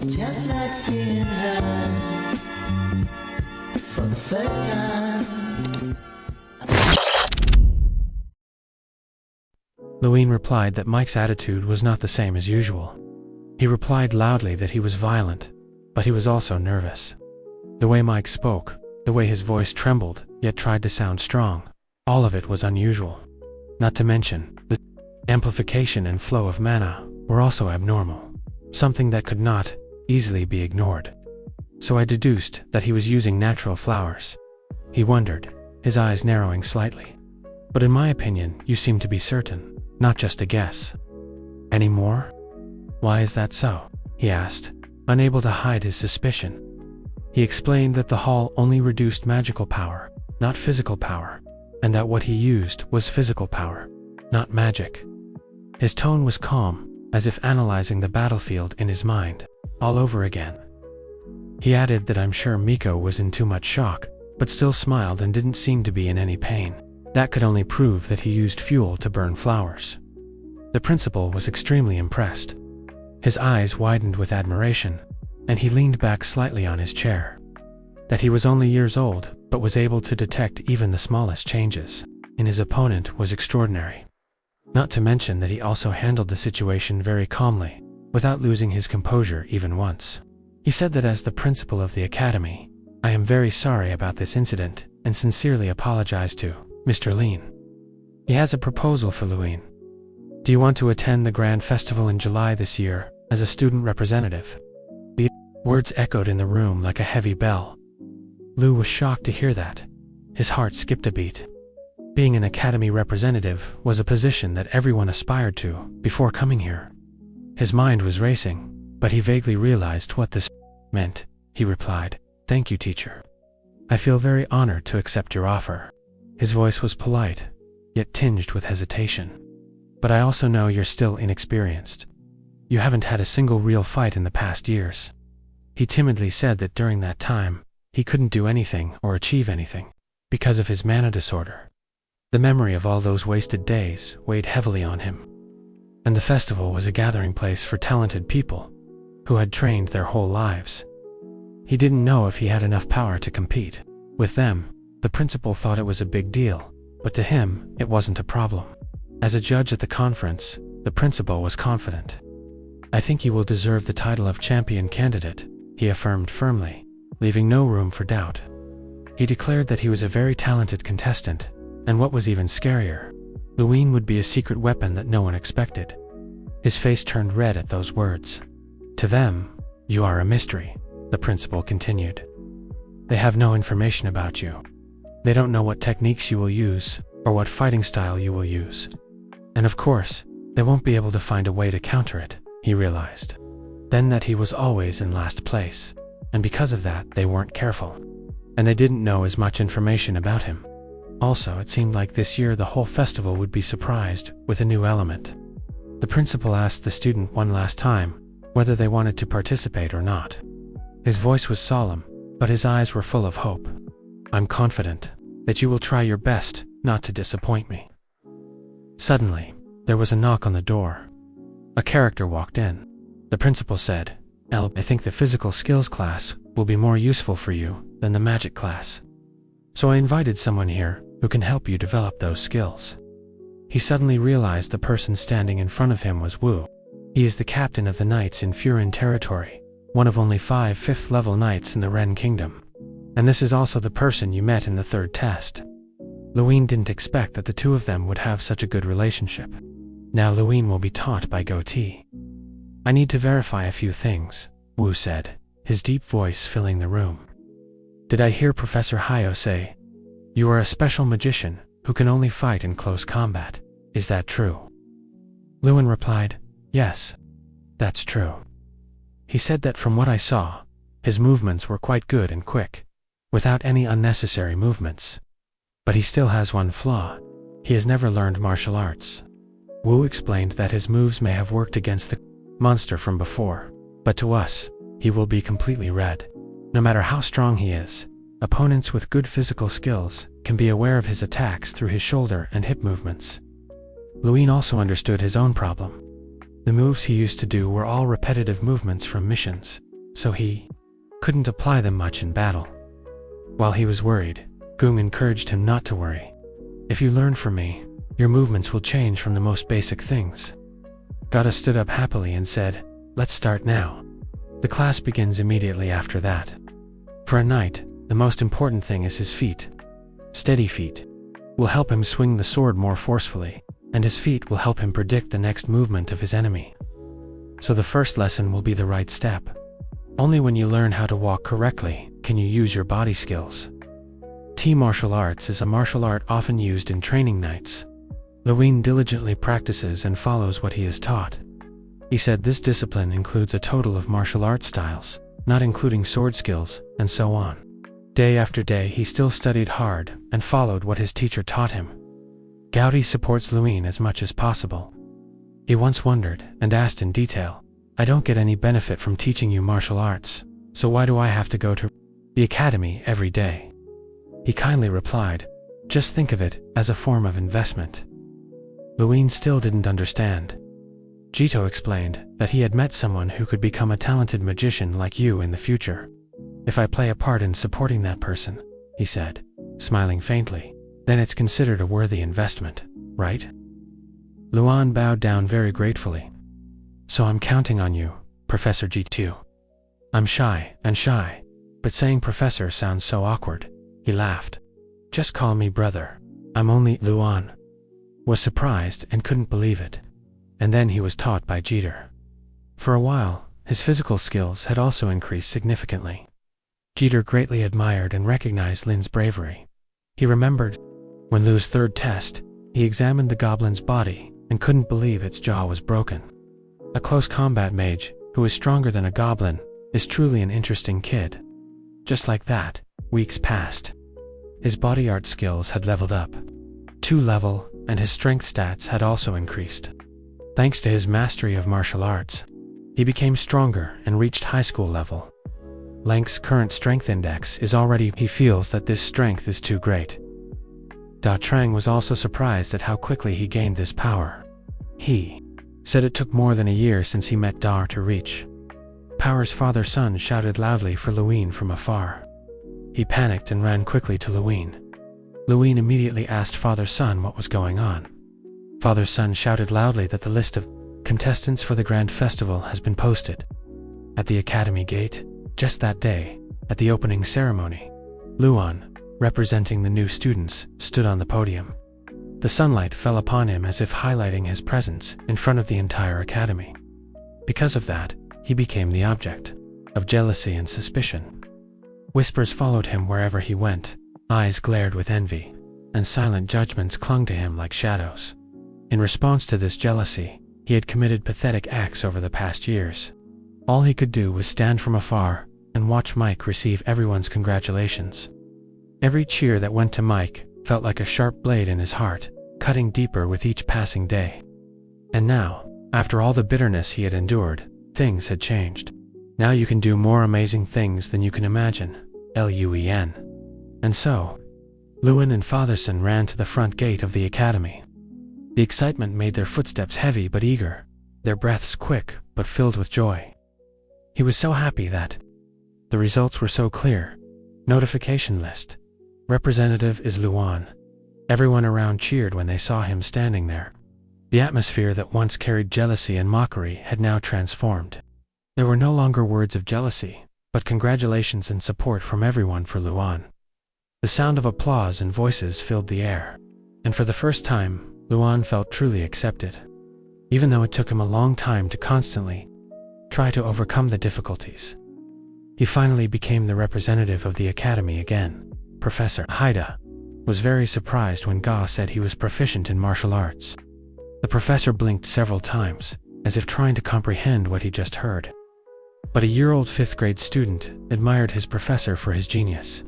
just like seeing her for the first time. Louine replied that Mike's attitude was not the same as usual. He replied loudly that he was violent, but he was also nervous. The way Mike spoke, the way his voice trembled, yet tried to sound strong, all of it was unusual. Not to mention, the amplification and flow of mana were also abnormal, something that could not easily be ignored. So I deduced that he was using natural flowers. He wondered, his eyes narrowing slightly. But in my opinion, you seem to be certain, not just a guess. Any more? Why is that so? He asked, unable to hide his suspicion. He explained that the hall only reduced magical power, not physical power, and that what he used was physical power, not magic. His tone was calm, as if analyzing the battlefield in his mind, all over again. He added that I'm sure Miko was in too much shock, but still smiled and didn't seem to be in any pain. That could only prove that he used fuel to burn flowers. The principal was extremely impressed. His eyes widened with admiration, and he leaned back slightly on his chair. That he was only years old, but was able to detect even the smallest changes in his opponent was extraordinary. Not to mention that he also handled the situation very calmly, without losing his composure even once. He said that as the principal of the academy, I am very sorry about this incident and sincerely apologize to Mr. Lean. He has a proposal for Louine. Do you want to attend the grand festival in July this year as a student representative? The words echoed in the room like a heavy bell. Lou was shocked to hear that. His heart skipped a beat. Being an academy representative was a position that everyone aspired to before coming here. His mind was racing, but he vaguely realized what this meant. He replied, "Thank you, teacher. I feel very honored to accept your offer." His voice was polite, yet tinged with hesitation. "But I also know you're still inexperienced. You haven't had a single real fight in the past years." He timidly said that during that time, he couldn't do anything or achieve anything, because of his mana disorder. The memory of all those wasted days weighed heavily on him. And the festival was a gathering place for talented people, who had trained their whole lives. He didn't know if he had enough power to compete. With them, the principal thought it was a big deal, but to him, it wasn't a problem. As a judge at the conference, the principal was confident. "I think you will deserve the title of champion candidate," he affirmed firmly, leaving no room for doubt. He declared that he was a very talented contestant, and what was even scarier, Louine would be a secret weapon that no one expected. His face turned red at those words. "To them, you are a mystery," the principal continued. "They have no information about you. They don't know what techniques you will use, or what fighting style you will use. And of course, they won't be able to find a way to counter it," he realized. Then that he was always in last place, and because of that, they weren't careful. And they didn't know as much information about him. Also, it seemed like this year the whole festival would be surprised with a new element. The principal asked the student one last time whether they wanted to participate or not. His voice was solemn, but his eyes were full of hope. "I'm confident that you will try your best not to disappoint me." Suddenly, there was a knock on the door. A character walked in. The principal said, "I think the physical skills class will be more useful for you than the magic class. So I invited someone here who can help you develop those skills." He suddenly realized the person standing in front of him was Wu. He is the captain of the knights in Furin territory, one of only 5 fifth-level knights in the Ren Kingdom. And this is also the person you met in the third test. Louine didn't expect that the two of them would have such a good relationship. Now Louine will be taught by Goatee. "I need to verify a few things," Wu said, his deep voice filling the room. "Did I hear Professor Hayo say, you are a special magician who can only fight in close combat? Is that true?" Lewin replied, "Yes, that's true." He said that from what I saw, his movements were quite good and quick, without any unnecessary movements. But he still has one flaw. He has never learned martial arts. Wu explained that his moves may have worked against the monster from before, but to us, he will be completely red. No matter how strong he is, opponents with good physical skills can be aware of his attacks through his shoulder and hip movements. Louine also understood his own problem. The moves he used to do were all repetitive movements from missions, so he couldn't apply them much in battle. While he was worried, Gung encouraged him not to worry. If you learn from me, your movements will change from the most basic things. Gata stood up happily and said, "Let's start now." The class begins immediately after that. For a knight, the most important thing is his feet. Steady feet will help him swing the sword more forcefully, and his feet will help him predict the next movement of his enemy. So the first lesson will be the right step. Only when you learn how to walk correctly can you use your body skills. Martial arts is a martial art often used in training knights. Lewin diligently practices and follows what he is taught. He said this discipline includes a total of martial art styles, not including sword skills, and so on. Day after day he still studied hard and followed what his teacher taught him. Gaudi supports Lewin as much as possible. He once wondered and asked in detail, "I don't get any benefit from teaching you martial arts, so why do I have to go to the academy every day?" He kindly replied, "Just think of it as a form of investment." Lewin still didn't understand. Jito explained that he had met someone who could become a talented magician like you in the future. "If I play a part in supporting that person," he said, smiling faintly, "then it's considered a worthy investment, right?" Luan bowed down very gratefully. "So I'm counting on you, Professor Jito." "I'm shy, but saying professor sounds so awkward." He laughed. "Just call me brother. I'm only Luan." Was surprised and couldn't believe it. And then he was taught by Jeter. For a while, his physical skills had also increased significantly. Jeter greatly admired and recognized Lin's bravery. He remembered when Lu's third test, he examined the goblin's body and couldn't believe its jaw was broken. A close combat mage, who is stronger than a goblin, is truly an interesting kid. Just like that, weeks passed. His body art skills had leveled up 2 level, and his strength stats had also increased. Thanks to his mastery of martial arts, he became stronger and reached high school level. Lank's current strength index is already, he feels that this strength is too great. Da Trang was also surprised at how quickly he gained this power. He said it took more than a year since he met Da to reach. Power's father-son shouted loudly for Lewin from afar. He panicked and ran quickly to Lewin. Lewin immediately asked father-son what was going on. Father-son shouted loudly that the list of contestants for the grand festival has been posted. At the academy gate, just that day, at the opening ceremony, Luan, representing the new students, stood on the podium. The sunlight fell upon him as if highlighting his presence in front of the entire academy. Because of that, he became the object of jealousy and suspicion. Whispers followed him wherever he went, eyes glared with envy, and silent judgments clung to him like shadows. In response to this jealousy, he had committed pathetic acts over the past years. All he could do was stand from afar and watch Mike receive everyone's congratulations. Every cheer that went to Mike felt like a sharp blade in his heart, cutting deeper with each passing day. And now, after all the bitterness he had endured, things had changed. Now you can do more amazing things than you can imagine. Luen. And so, Lewin and Fatherson ran to the front gate of the academy. The excitement made their footsteps heavy but eager, their breaths quick but filled with joy. He was so happy that the results were so clear. Notification list. Representative is Luan. Everyone around cheered when they saw him standing there. The atmosphere that once carried jealousy and mockery had now transformed. There were no longer words of jealousy, but congratulations and support from everyone for Luan. The sound of applause and voices filled the air, and for the first time, Luan felt truly accepted. Even though it took him a long time to constantly try to overcome the difficulties. He finally became the representative of the academy again. Professor Haida was very surprised when Ga said he was proficient in martial arts. The professor blinked several times, as if trying to comprehend what he just heard. But a year-old 5th grade student admired his professor for his genius.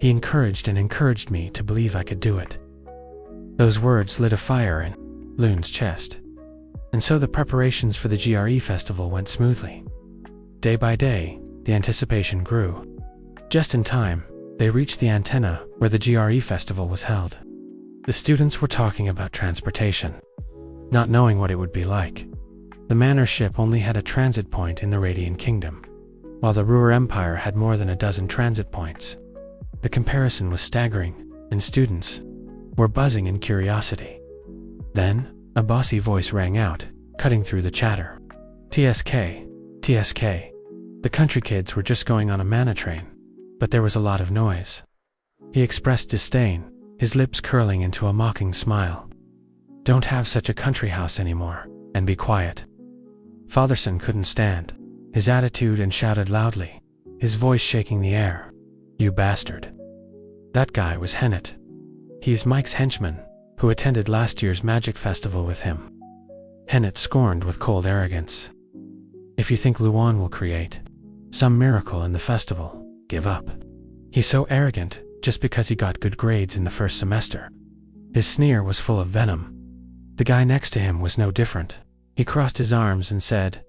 He encouraged me to believe I could do it. Those words lit a fire in Loon's chest. And so the preparations for the GRE festival went smoothly. Day by day, the anticipation grew. Just in time, they reached the antenna where the GRE festival was held. The students were talking about transportation, not knowing what it would be like. The manor ship only had a transit point in the Radiant Kingdom. while the Ruhr Empire had more than a dozen transit points. The comparison was staggering, and students were buzzing in curiosity. Then, a bossy voice rang out, cutting through the chatter. TSK, TSK. The country kids were just going on a mana train, but there was a lot of noise. He expressed disdain, his lips curling into a mocking smile. Don't have such a country house anymore, and be quiet. Fatherson couldn't stand his attitude and shouted loudly, his voice shaking the air. You bastard. That guy was Hennet. He's Mike's henchman, who attended last year's magic festival with him. Hennet scorned with cold arrogance. If you think Luan will create some miracle in the festival, give up. He's so arrogant just because he got good grades in the first semester. His sneer was full of venom. The guy next to him was no different. He crossed his arms and said,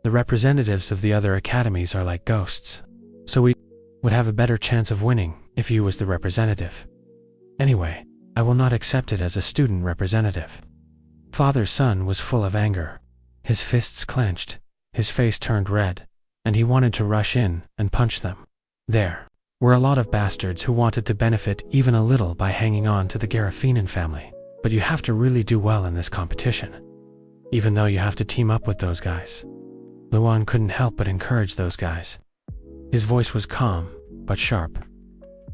the representatives of the other academies are like ghosts, so we would have a better chance of winning if you was the representative. Anyway, I will not accept it as a student representative. Father's son was full of anger. His fists clenched, his face turned red, and he wanted to rush in and punch them. There were a lot of bastards who wanted to benefit even a little by hanging on to the Garifinin family, but you have to really do well in this competition, even though you have to team up with those guys. Luan couldn't help but encourage those guys. His voice was calm, but sharp.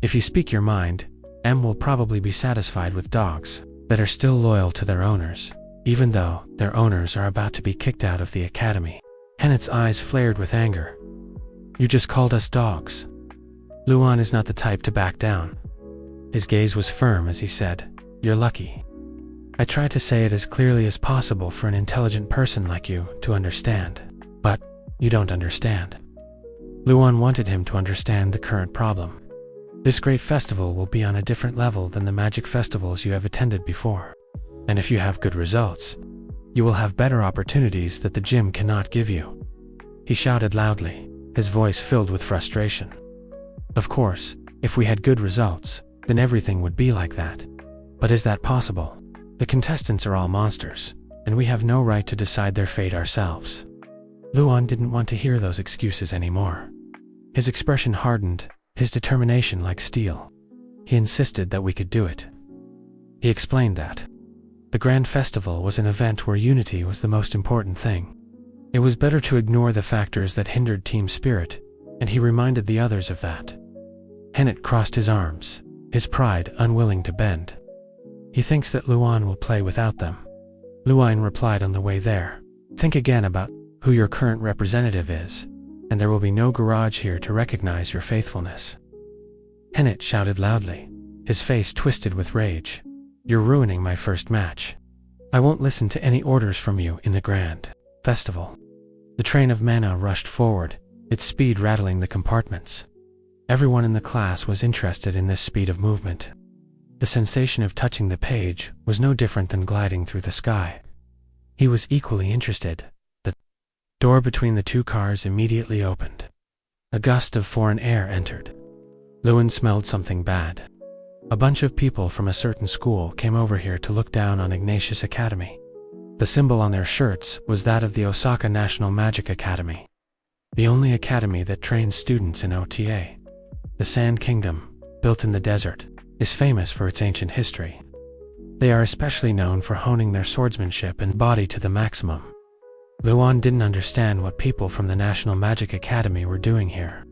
If you speak your mind, M will probably be satisfied with dogs that are still loyal to their owners, even though their owners are about to be kicked out of the academy. Hennet's eyes flared with anger. You just called us dogs. Luan is not the type to back down. His gaze was firm as he said, you're lucky. I tried to say it as clearly as possible for an intelligent person like you to understand, but you don't understand. Luan wanted him to understand the current problem. This great festival will be on a different level than the magic festivals you have attended before. And if you have good results, you will have better opportunities that the gym cannot give you. He shouted loudly, his voice filled with frustration. Of course, if we had good results, then everything would be like that. But is that possible? The contestants are all monsters, and we have no right to decide their fate ourselves. Luan didn't want to hear those excuses anymore. His expression hardened, his determination like steel. He insisted that we could do it. He explained that the Grand Festival was an event where unity was the most important thing. It was better to ignore the factors that hindered team spirit, and he reminded the others of that. Hennet crossed his arms, his pride unwilling to bend. He thinks that Luan will play without them. Luan replied on the way there, think again about who your current representative is, and there will be no garage here to recognize your faithfulness. Hennet shouted loudly, his face twisted with rage. You're ruining my first match. I won't listen to any orders from you in the Grand Festival. The train of mana rushed forward, its speed rattling the compartments. Everyone in the class was interested in this speed of movement. The sensation of touching the page was no different than gliding through the sky. He was equally interested. The door between the two cars immediately opened. A gust of foreign air entered. Luan smelled something bad. A bunch of people from a certain school came over here to look down on Ignatius Academy. The symbol on their shirts was that of the Osaka National Magic Academy, the only academy that trains students in OTA. The Sand Kingdom, built in the desert, is famous for its ancient history. They are especially known for honing their swordsmanship and body to the maximum. Luan didn't understand what people from the National Magic Academy were doing here.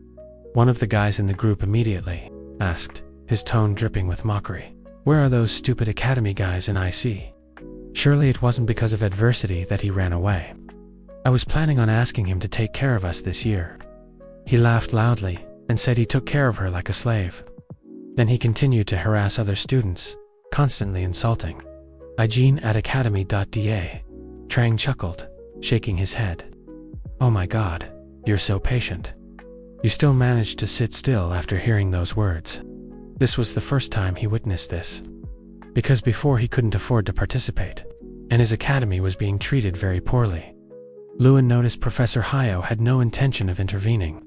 One of the guys in the group immediately asked, his tone dripping with mockery, where are those stupid academy guys in IC? Surely it wasn't because of adversity that he ran away. I was planning on asking him to take care of us this year. He laughed loudly and said he took care of her like a slave. Then he continued to harass other students, constantly insulting. Igene at academy.da. Trang chuckled, shaking his head. Oh my god, you're so patient. You still managed to sit still after hearing those words. This was the first time he witnessed this. Because before he couldn't afford to participate, and his academy was being treated very poorly. Luan noticed Professor Hayo had no intention of intervening,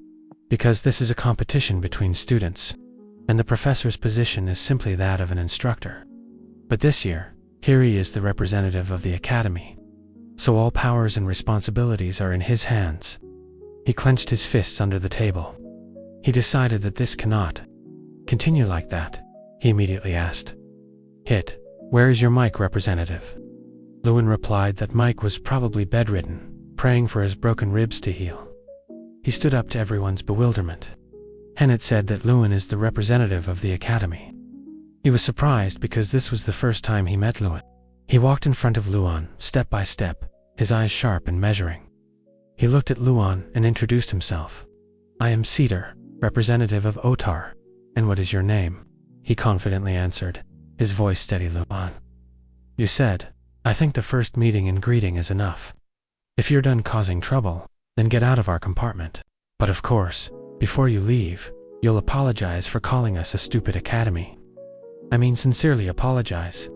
because this is a competition between students, and the professor's position is simply that of an instructor. But this year, here he is the representative of the academy, so all powers and responsibilities are in his hands. He clenched his fists under the table. He decided that this cannot continue like that. He immediately asked, "Hit, where is your Mike representative?" Lewin replied that Mike was probably bedridden, praying for his broken ribs to heal. He stood up to everyone's bewilderment. Hennet said that Lewin is the representative of the academy. He was surprised because this was the first time he met Lewin. He walked in front of Luan, step by step, his eyes sharp and measuring. He looked at Luan and introduced himself. "I am Cedar, representative of Otar. And what is your name?" He confidently answered, his voice steady. "Luan. You said, I think the first meeting and greeting is enough. If you're done causing trouble, then get out of our compartment. But of course, before you leave, you'll apologize for calling us a stupid academy. I mean sincerely apologize.